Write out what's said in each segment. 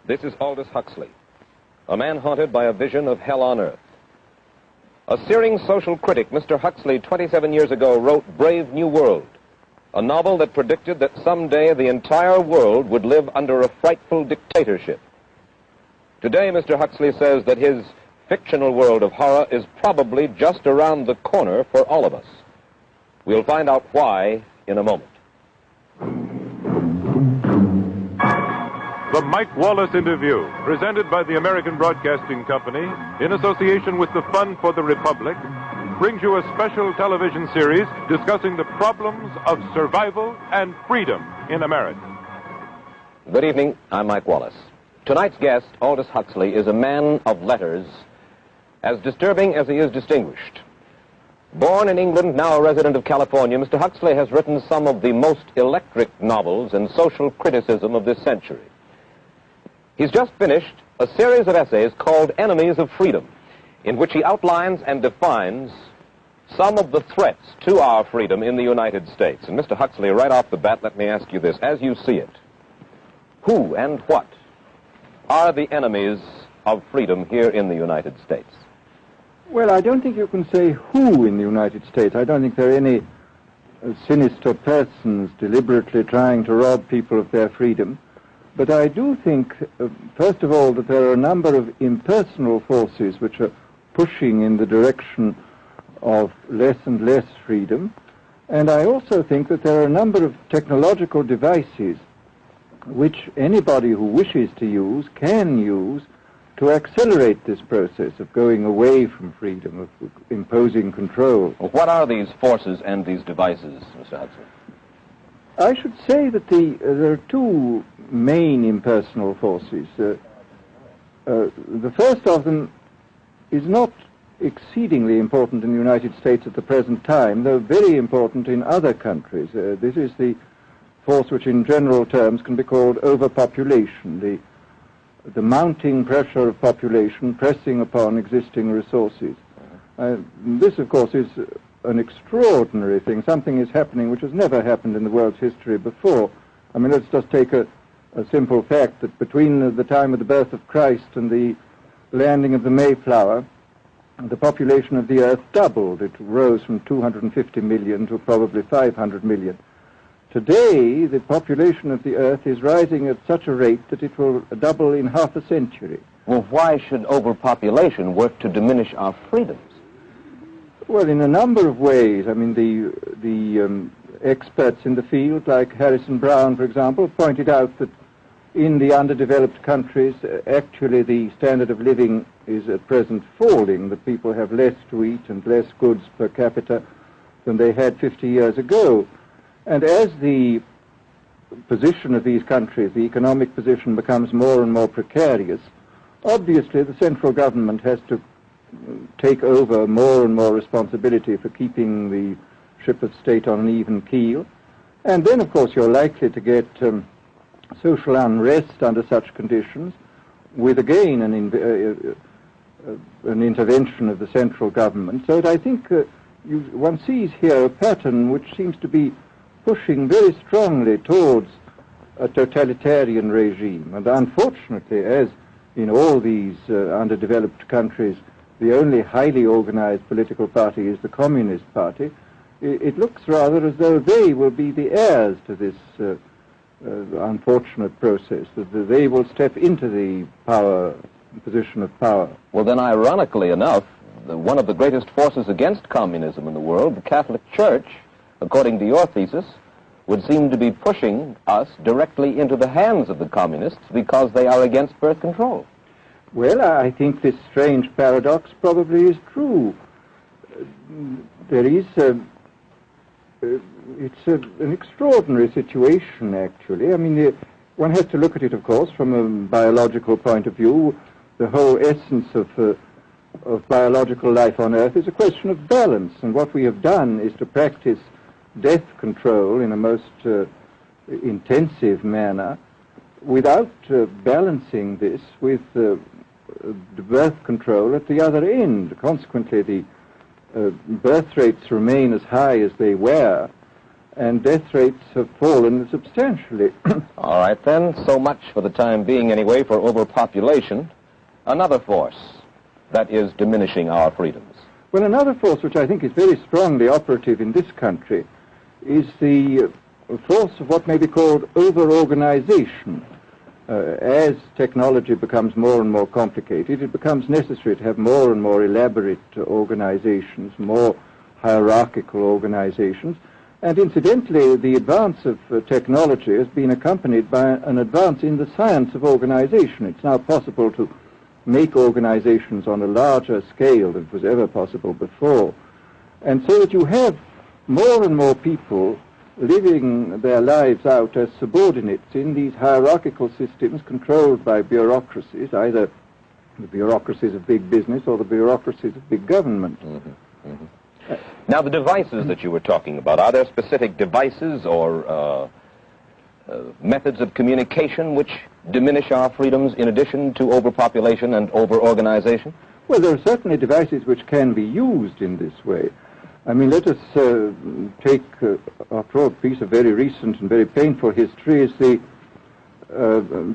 This is Aldous Huxley, a man haunted by a vision of hell on earth. A searing social critic, Mr. Huxley, 27 years ago, wrote Brave New World, a novel that predicted that someday the entire world would live under a frightful dictatorship. Today, Mr. Huxley says that his fictional world of horror is probably just around the corner for all of us. We'll find out why in a moment. The Mike Wallace Interview, presented by the American Broadcasting Company in association with the Fund for the Republic, brings you a special television series discussing the problems of survival and freedom in America. Good evening. I'm Mike Wallace. Tonight's guest, Aldous Huxley, is a man of letters, as disturbing as he is distinguished. Born in England, now a resident of California, Mr. Huxley has written some of the most electric novels and social criticism of this century. He's just finished a series of essays called Enemies of Freedom, in which he outlines and defines some of the threats to our freedom in the United States. And Mr. Huxley, right off the bat, let me ask you this. As you see it, who and what are the enemies of freedom here in the United States? Well, I don't think you can say who in the United States. I don't think there are any sinister persons deliberately trying to rob people of their freedom. But I do think, first of all, that there are a number of impersonal forces which are pushing in the direction of less and less freedom. And I also think that there are a number of technological devices which anybody who wishes to use can use to accelerate this process of going away from freedom, of imposing control. Well, what are these forces and these devices, Mr. Huxley? I should say that there are two main impersonal forces. The first of them is not exceedingly important in the United States at the present time, though very important in other countries. This is the force which in general terms can be called overpopulation, the mounting pressure of population pressing upon existing resources. This, of course, is an extraordinary thing. Something is happening which has never happened in the world's history before. I mean, let's just take a simple fact that between the time of the birth of Christ and the landing of the Mayflower, the population of the Earth doubled. It rose from 250 million to probably 500 million. Today, the population of the Earth is rising at such a rate that it will double in half a century. Well, why should overpopulation work to diminish our freedoms? Well, in a number of ways. I mean, the experts in the field, like Harrison Brown, for example, pointed out that in the underdeveloped countries, actually the standard of living is at present falling, that people have less to eat and less goods per capita than they had 50 years ago. And as the position of these countries, the economic position, becomes more and more precarious, obviously the central government has to take over more and more responsibility for keeping the ship of state on an even keel. And then, of course, you're likely to get social unrest under such conditions, with again an intervention of the central government. So that I think one sees here a pattern which seems to be pushing very strongly towards a totalitarian regime. And unfortunately, as in all these underdeveloped countries, the only highly organized political party is the Communist Party, it looks rather as though they will be the heirs to this unfortunate process, that they will step into the position of power. Well, then, ironically enough, one of the greatest forces against communism in the world, the Catholic Church, according to your thesis, would seem to be pushing us directly into the hands of the communists because they are against birth control. Well, I think this strange paradox probably is true. There is it's an extraordinary situation, actually. I mean, one has to look at it, of course, from a biological point of view. The whole essence of biological life on Earth is a question of balance, and what we have done is to practice death control in a most intensive manner without balancing this with the birth control at the other end. Consequently, the birth rates remain as high as they were, and death rates have fallen substantially. All right, then. So much for the time being, anyway, for overpopulation. Another force that is diminishing our freedoms. Well, another force which I think is very strongly operative in this country is the force of what may be called over-organization. As technology becomes more and more complicated, it becomes necessary to have more and more elaborate organizations, more hierarchical organizations. And incidentally, the advance of technology has been accompanied by an advance in the science of organization. It's now possible to make organizations on a larger scale than was ever possible before. And so that you have more and more people living their lives out as subordinates in these hierarchical systems controlled by bureaucracies, either the bureaucracies of big business or the bureaucracies of big government. Now, the devices that you were talking about, are there specific devices or methods of communication which diminish our freedoms in addition to overpopulation and over-organization? Well, there are certainly devices which can be used in this way. I mean, let us take, after all, a piece of very recent and very painful history is the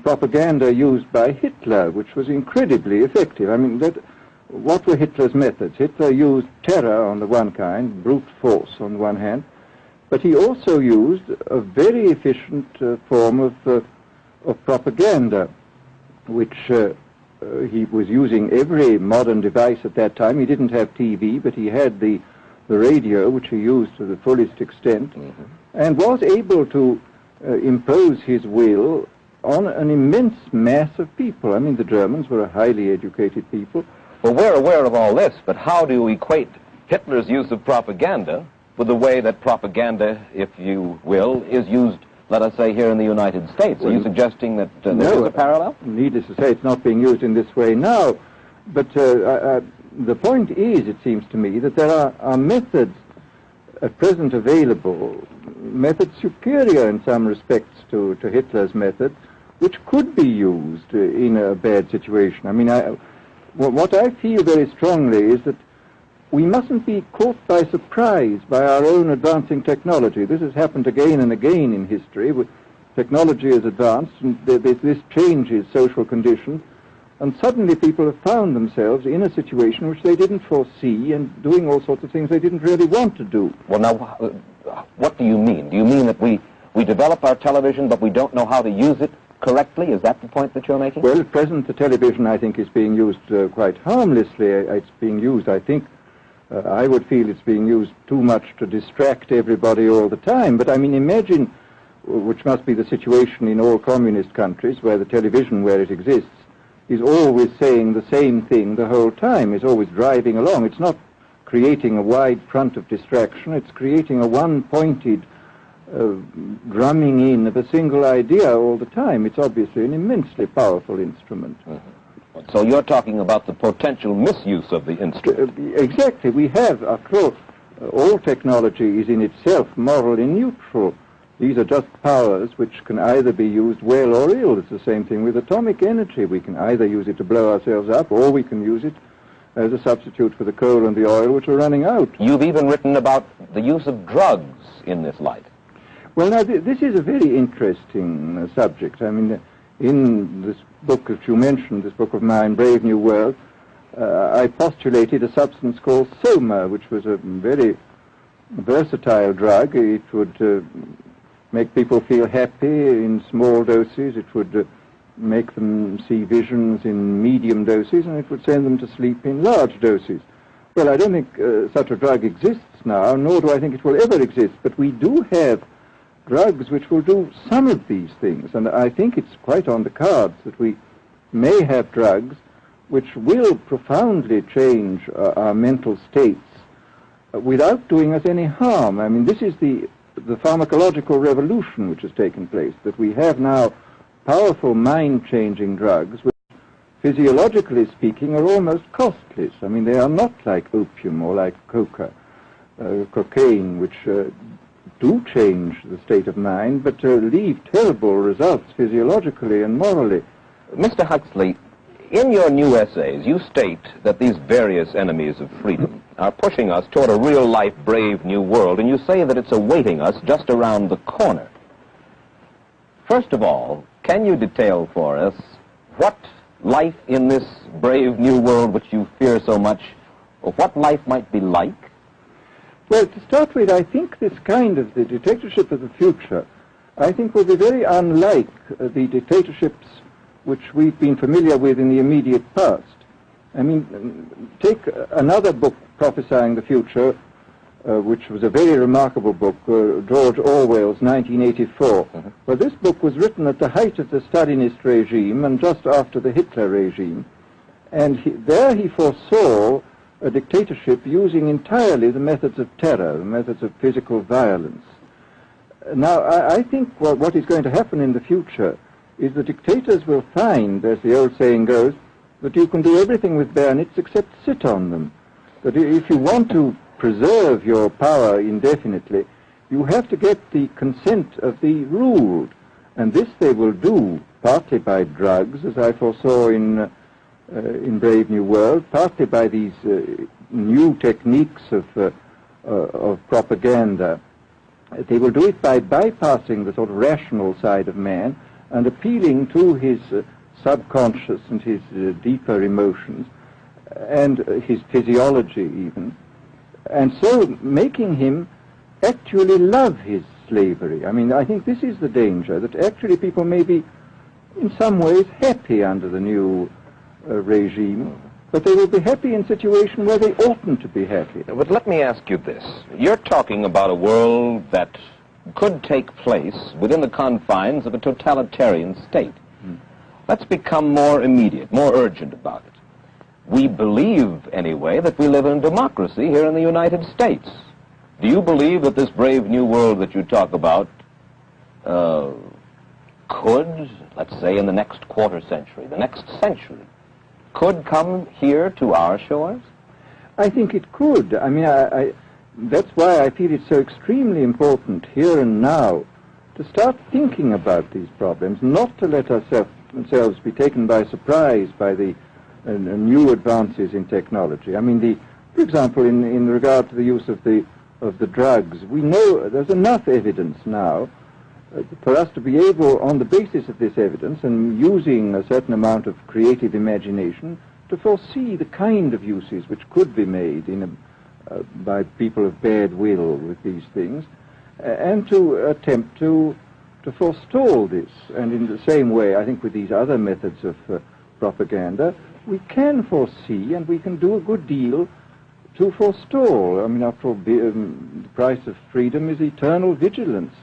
propaganda used by Hitler, which was incredibly effective. I mean, what were Hitler's methods? Hitler used terror on the one kind, brute force on the one hand, but he also used a very efficient form of propaganda, which he was using every modern device at that time. He didn't have TV, but he had the radio, which he used to the fullest extent, and was able to impose his will on an immense mass of people. I mean, the Germans were a highly educated people. Well, we're aware of all this, but how do you equate Hitler's use of propaganda with the way that propaganda, if you will, is used, let us say, here in the United States? Are you suggesting that there is a parallel? Needless to say, it's not being used in this way now, but the point is, it seems to me, that there are methods at present available, methods superior in some respects to Hitler's method, which could be used in a bad situation. I mean, what I feel very strongly is that we mustn't be caught by surprise by our own advancing technology. This has happened again and again in history. Technology has advanced, and this changes social conditions, and suddenly people have found themselves in a situation which they didn't foresee and doing all sorts of things they didn't really want to do. Well, now, what do you mean? Do you mean that we develop our television, but we don't know how to use it correctly? Is that the point that you're making? Well, at present, the television, I think, is being used quite harmlessly. It's being used, I think, I would feel it's being used too much to distract everybody all the time. But, I mean, imagine, which must be the situation in all communist countries, where the television, where it exists, is always saying the same thing the whole time. It's always driving along. It's not creating a wide front of distraction. It's creating a one-pointed drumming in of a single idea all the time. It's obviously an immensely powerful instrument. So you're talking about the potential misuse of the instrument. Exactly. We have, after all technology is in itself morally neutral. These are just powers which can either be used well or ill. It's the same thing with atomic energy. We can either use it to blow ourselves up, or we can use it as a substitute for the coal and the oil, which are running out. You've even written about the use of drugs in this light. Well, now, this is a very interesting subject. I mean, in this book that you mentioned, this book of mine, Brave New World, I postulated a substance called soma, which was a very versatile drug. It would make people feel happy in small doses. It would make them see visions in medium doses, and it would send them to sleep in large doses. Well, I don't think such a drug exists now, nor do I think it will ever exist, but we do have drugs which will do some of these things, and I think it's quite on the cards that we may have drugs which will profoundly change our mental states without doing us any harm. I mean, this is the pharmacological revolution which has taken place, that we have now powerful mind-changing drugs which, physiologically speaking, are almost costless. I mean, they are not like opium or like cocaine, which do change the state of mind, but leave terrible results physiologically and morally. Mr. Huxley, In your new essays, you state that these various enemies of freedom are pushing us toward a real-life, brave new world, and you say that it's awaiting us just around the corner. First of all, can you detail for us what life in this brave new world which you fear so much, or what life might be like? Well, to start with, I think this kind of the dictatorship of the future, I think will be very unlike the dictatorships which we've been familiar with in the immediate past. I mean, take another book prophesying the future, which was a very remarkable book, George Orwell's 1984. Well, this book was written at the height of the Stalinist regime and just after the Hitler regime. And there he foresaw a dictatorship using entirely the methods of terror, the methods of physical violence. Now, I think what is going to happen in the future is the dictators will find, as the old saying goes, that you can do everything with bayonets except sit on them. That if you want to preserve your power indefinitely, you have to get the consent of the ruled. And this they will do partly by drugs, as I foresaw in Brave New World, partly by these new techniques of propaganda. They will do it by bypassing the sort of rational side of man and appealing to his subconscious and his deeper emotions and his physiology even, and so making him actually love his slavery. I mean, I think this is the danger, that actually people may be in some ways happy under the new regime, but they will be happy in a situation where they oughtn't to be happy. But let me ask you this. You're talking about a world that could take place within the confines of a totalitarian state. Let's become more immediate, more urgent about it. We believe, anyway, that we live in a democracy here in the United States. Do you believe that this brave new world that you talk about could, let's say in the next quarter century, the next century, could come here to our shores? I think it could. I mean, that's why I feel it's so extremely important here and now to start thinking about these problems, not to let ourselves be taken by surprise by the new advances in technology. I mean, for example, in regard to the use of the drugs, we know there's enough evidence now for us to be able, on the basis of this evidence and using a certain amount of creative imagination, to foresee the kind of uses which could be made by people of bad will with these things, and to attempt to forestall this. And in the same way, I think with these other methods of propaganda, we can foresee and we can do a good deal to forestall. I mean, after all, the price of freedom is eternal vigilance.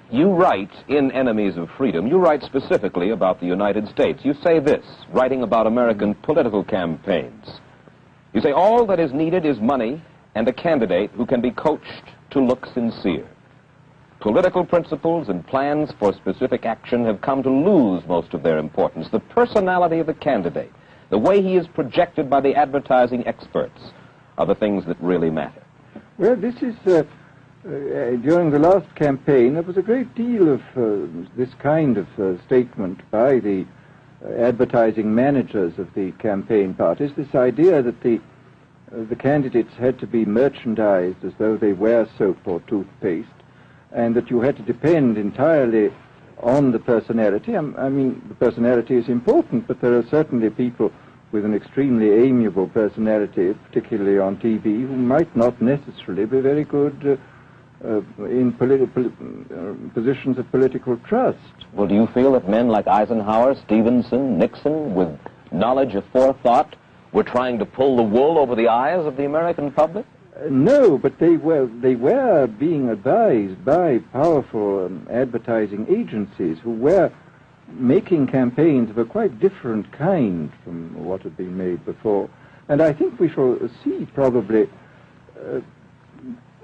You write in Enemies of Freedom, you write specifically about the United States. You say this, writing about American political campaigns. You say, all that is needed is money and a candidate who can be coached to look sincere. Political principles and plans for specific action have come to lose most of their importance. The personality of the candidate, the way he is projected by the advertising experts, are the things that really matter. Well, this is... during the last campaign, there was a great deal of this kind of statement by the advertising managers of the campaign parties, this idea that the candidates had to be merchandised as though they were soap or toothpaste, and that you had to depend entirely on the personality. I mean, the personality is important, but there are certainly people with an extremely amiable personality, particularly on TV, who might not necessarily be very good in positions of political trust. Well, do you feel that men like Eisenhower, Stevenson, Nixon, with knowledge of forethought, were trying to pull the wool over the eyes of the American public? No, but they were being advised by powerful advertising agencies who were making campaigns of a quite different kind from what had been made before. And I think we shall see probably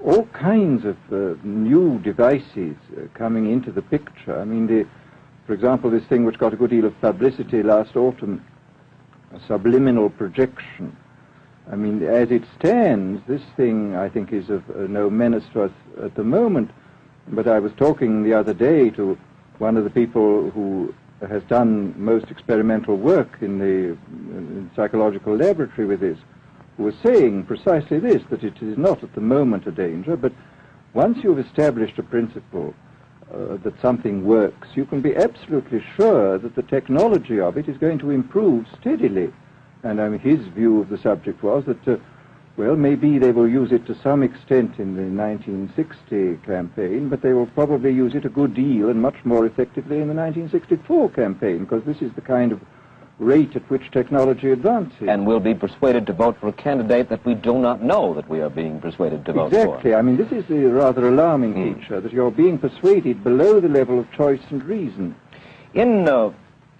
all kinds of new devices coming into the picture. I mean, for example, this thing which got a good deal of publicity last autumn, subliminal projection. I mean, as it stands, this thing, I think, is of no menace to us at the moment. But I was talking the other day to one of the people who has done most experimental work in the psychological laboratory with this, who was saying precisely this, that it is not at the moment a danger, but once you've established a principle that something works, you can be absolutely sure that the technology of it is going to improve steadily. And I mean, his view of the subject was that, well, maybe they will use it to some extent in the 1960 campaign, but they will probably use it a good deal and much more effectively in the 1964 campaign, because this is the kind of rate at which technology advances. And we'll be persuaded to vote for a candidate that we do not know that we are being persuaded to vote for. Exactly. I mean, this is the rather alarming feature, that you're being persuaded below the level of choice and reason. In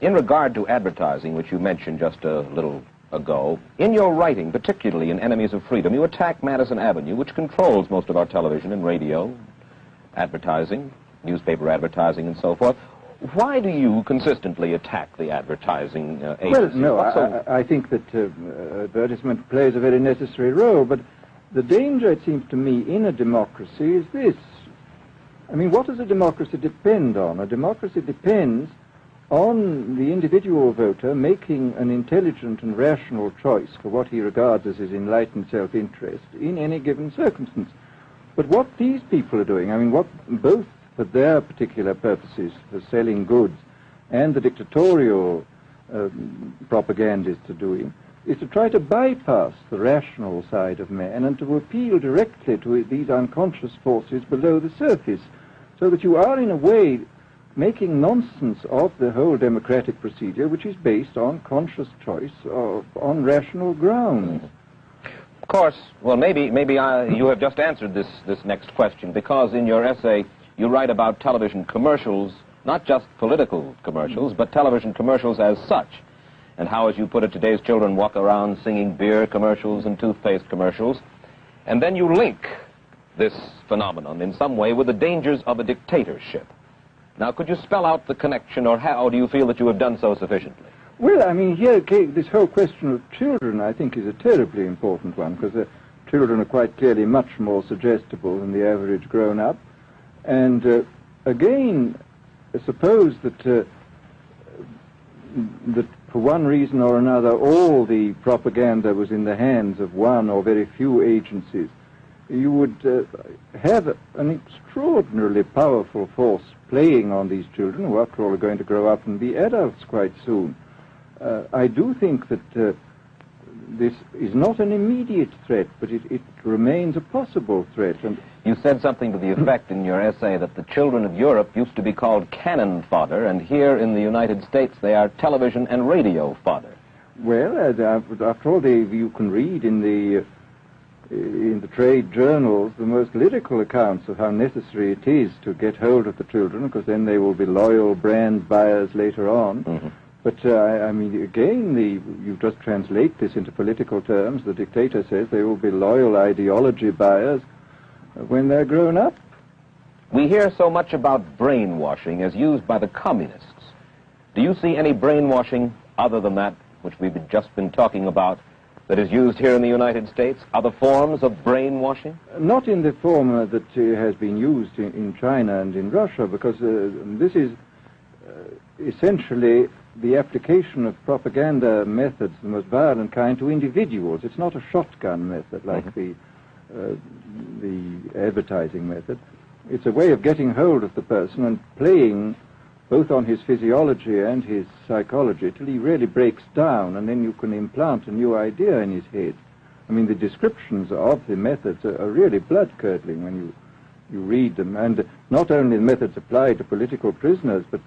regard to advertising, which you mentioned just a little ago, in your writing, particularly in Enemies of Freedom, you attack Madison Avenue, which controls most of our television and radio advertising, newspaper advertising, and so forth. Why do you consistently attack the advertising agency? Well, no, I think that advertisement plays a very necessary role, but the danger, it seems to me, in a democracy is this. I mean, what does a democracy depend on? A democracy depends on the individual voter making an intelligent and rational choice for what he regards as his enlightened self-interest in any given circumstance. But what these people are doing, I mean, what both for their particular purposes for selling goods and the dictatorial propagandists are doing, is to try to bypass the rational side of man and to appeal directly to these unconscious forces below the surface, so that you are in a way making nonsense of the whole democratic procedure, which is based on conscious choice on rational grounds. Of course, well, maybe you have just answered this next question, because in your essay you write about television commercials, not just political commercials, but television commercials as such, and how, as you put it, today's children walk around singing beer commercials and toothpaste commercials, and then you link this phenomenon in some way with the dangers of a dictatorship. Now, could you spell out the connection, or how do you feel that you have done so sufficiently? Well, I mean, here, this whole question of children, I think, is a terribly important one, because children are quite clearly much more suggestible than the average grown-up. And again, suppose that for one reason or another all the propaganda was in the hands of one or very few agencies, you would have an extraordinarily powerful force playing on these children, who after all are going to grow up and be adults quite soon. I do think that this is not an immediate threat, but it remains a possible threat. And you said something to the effect in your essay that the children of Europe used to be called cannon fodder, and here in the United States they are television and radio fodder. Well, after all, you can read in the trade journals the most lyrical accounts of how necessary it is to get hold of the children, because then they will be loyal brand buyers later on. Mm-hmm. But, I mean, again, you just translate this into political terms. The dictator says they will be loyal ideology buyers when they're grown up. We hear so much about brainwashing as used by the communists. Do you see any brainwashing other than that which we've just been talking about that is used here in the United States? Other forms of brainwashing? Not in the form that has been used in China and in Russia, because this is essentially the application of propaganda methods, the most violent kind, to individuals. It's not a shotgun method like the advertising method. It's a way of getting hold of the person and playing both on his physiology and his psychology till he really breaks down, and then you can implant a new idea in his head. I mean, the descriptions of the methods are really blood-curdling when you read them, and not only the methods applied to political prisoners, but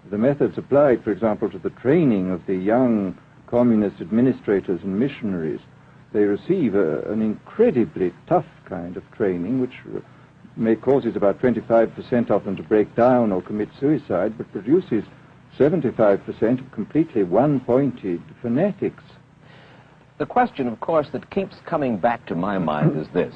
the methods applied, for example, to the training of the young communist administrators and missionaries. They receive an incredibly tough kind of training, which causes about 25% of them to break down or commit suicide, but produces 75% of completely one-pointed fanatics. The question, of course, that keeps coming back to my mind is this.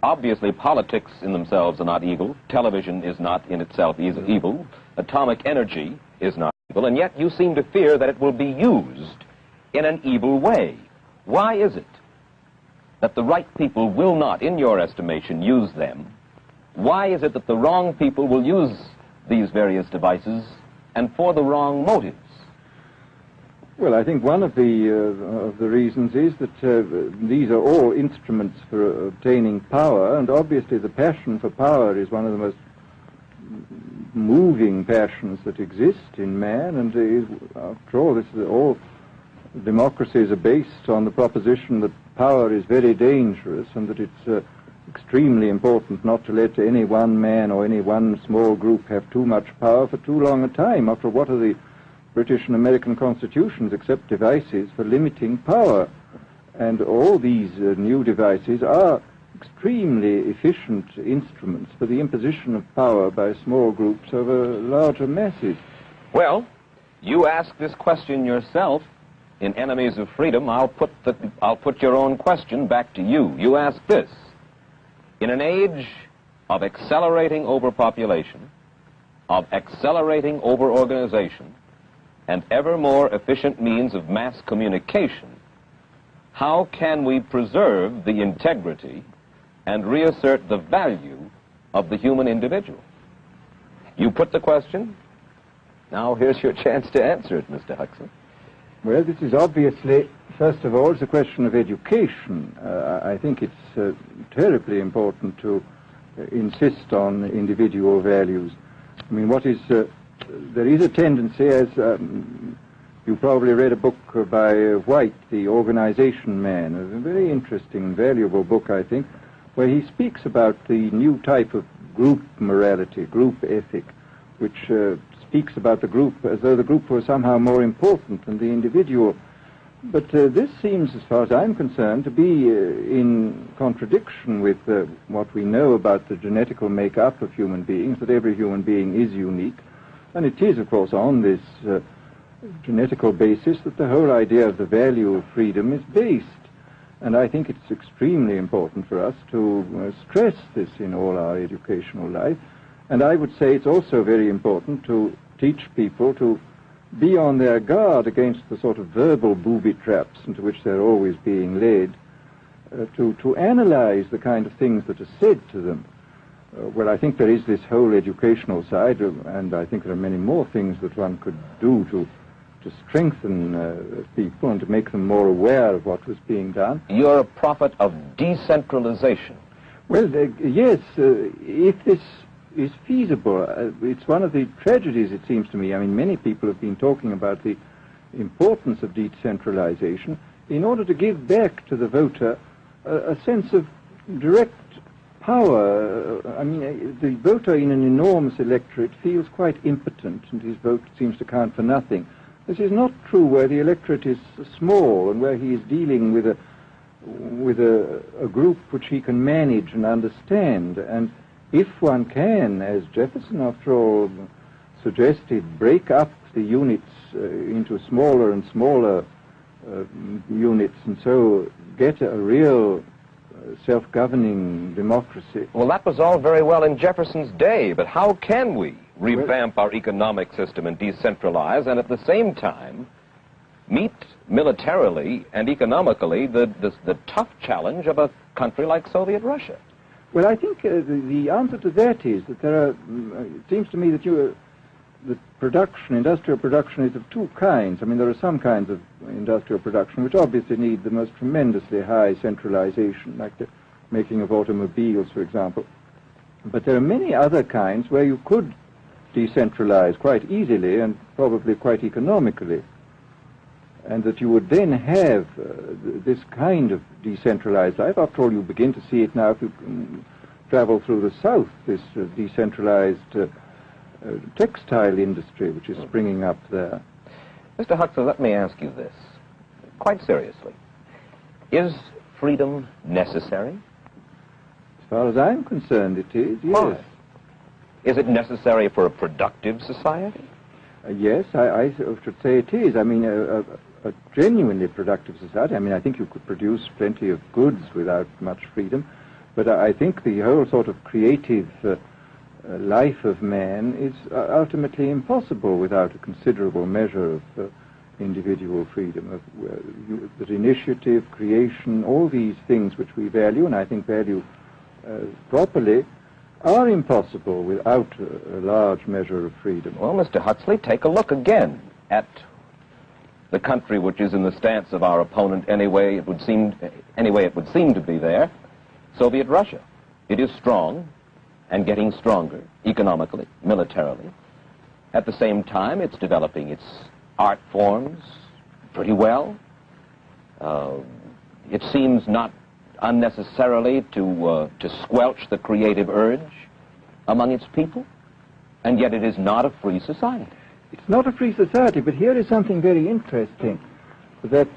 Obviously, politics in themselves are not evil. Television is not in itself evil. Atomic energy is not evil. And yet you seem to fear that it will be used in an evil way. Why is it that the right people will not, in your estimation, use them? Why is it that the wrong people will use these various devices and for the wrong motives? Well, I think one of the reasons is that these are all instruments for obtaining power, and obviously the passion for power is one of the most moving passions that exist in man, and after all, all democracies are based on the proposition that power is very dangerous and that it's extremely important not to let any one man or any one small group have too much power for too long a time. After all, what are the British and American constitutions except devices for limiting power? And all these new devices are extremely efficient instruments for the imposition of power by small groups over larger masses. Well, you ask this question yourself in Enemies of Freedom. I'll put your own question back to you. You ask this: in an age of accelerating overpopulation, of accelerating overorganization, and ever more efficient means of mass communication, how can we preserve the integrity and reassert the value of the human individual? You put the question. Now here's your chance to answer it, Mr. Huxley. Well, this is obviously, first of all, it's a question of education. I think it's terribly important to insist on individual values. I mean, there is a tendency, as you probably read a book by White, The Organization Man, a very interesting, valuable book, I think, where he speaks about the new type of group morality, group ethic, which speaks about the group as though the group was somehow more important than the individual. But this seems, as far as I'm concerned, to be in contradiction with what we know about the genetical makeup of human beings, that every human being is unique. And it is, of course, on this genetical basis that the whole idea of the value of freedom is based. And I think it's extremely important for us to stress this in all our educational life. And I would say it's also very important to teach people to be on their guard against the sort of verbal booby traps into which they're always being led, to analyze the kind of things that are said to them. Well, I think there is this whole educational side, and I think there are many more things that one could do to strengthen people and to make them more aware of what was being done. You're a prophet of decentralization. Well, yes, if this is feasible. It's one of the tragedies, it seems to me. I mean, many people have been talking about the importance of decentralization in order to give back to the voter a sense of direct power. I mean, the voter in an enormous electorate feels quite impotent, and his vote seems to count for nothing. This is not true where the electorate is small and where he is dealing with a group which he can manage and understand. And if one can, as Jefferson, after all, suggested, break up the units into smaller and smaller units, and so get a real self-governing democracy. Well, that was all very well in Jefferson's day, but how can we revamp our economic system and decentralize and at the same time meet militarily and economically the tough challenge of a country like Soviet Russia? Well, I think the answer to that is that there are, it seems to me that industrial production is of two kinds. I mean, there are some kinds of industrial production which obviously need the most tremendously high centralization, like the making of automobiles, for example. But there are many other kinds where you could decentralize quite easily and probably quite economically, and that you would then have this kind of decentralized life. After all, you begin to see it now if you travel through the South, this decentralized textile industry which is springing up there. Mr. Huxley, let me ask you this, quite seriously. Is freedom necessary? As far as I'm concerned, it is, yes. Why? Is it necessary for a productive society? Yes, I should say it is. I mean, a genuinely productive society. I mean, I think you could produce plenty of goods without much freedom, but I think the whole sort of creative life of man is ultimately impossible without a considerable measure of individual freedom, that initiative, creation, all these things which we value, and I think value properly, are impossible without a large measure of freedom. Well, Mr. Huxley, take a look again at the country which is in the stance of our opponent anyway it would seem to be there, Soviet Russia. It is strong and getting stronger economically, militarily. At the same time, it's developing its art forms pretty well. It seems not unnecessarily to squelch the creative urge among its people, and yet it is not a free society. It's not a free society, but here is something very interesting, that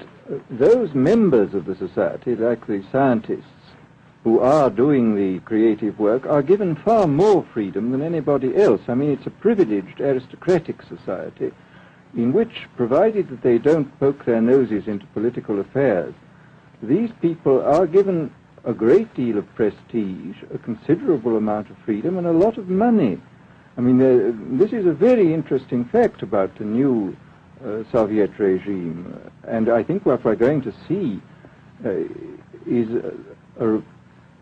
those members of the society, like the scientists who are doing the creative work, are given far more freedom than anybody else. I mean, it's a privileged aristocratic society in which, provided that they don't poke their noses into political affairs, these people are given a great deal of prestige, a considerable amount of freedom, and a lot of money. I mean, this is a very interesting fact about the new Soviet regime, and I think what we're going to see is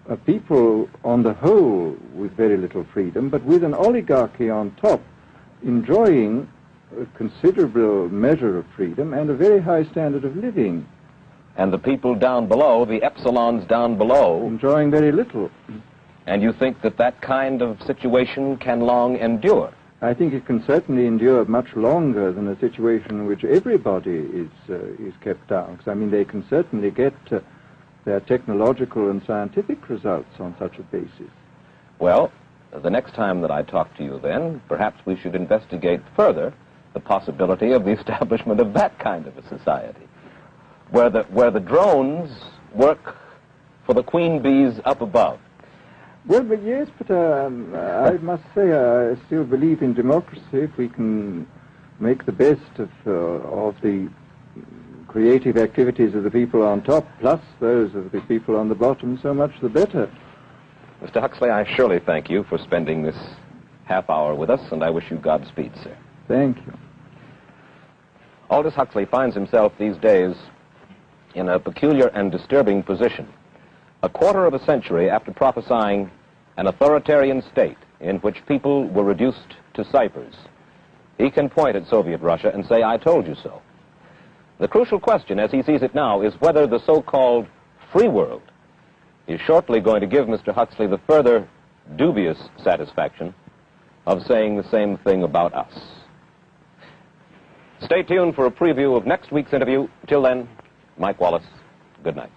a people on the whole with very little freedom, but with an oligarchy on top enjoying a considerable measure of freedom and a very high standard of living. And the people down below, the epsilons down below, enjoying very little. And you think that that kind of situation can long endure? I think it can certainly endure much longer than a situation in which everybody is kept down. Because, I mean, they can certainly get their technological and scientific results on such a basis. Well, the next time that I talk to you then, perhaps we should investigate further the possibility of the establishment of that kind of a society, where the drones work for the queen bees up above. Well, but yes, but I must say I still believe in democracy. If we can make the best of the creative activities of the people on top, plus those of the people on the bottom, so much the better. Mr. Huxley, I surely thank you for spending this half hour with us, and I wish you Godspeed, sir. Thank you. Aldous Huxley finds himself these days in a peculiar and disturbing position. A quarter of a century after prophesying an authoritarian state in which people were reduced to ciphers, he can point at Soviet Russia and say, "I told you so." The crucial question, as he sees it now, is whether the so-called free world is shortly going to give Mr. Huxley the further dubious satisfaction of saying the same thing about us. Stay tuned for a preview of next week's interview. Till then, Mike Wallace, good night.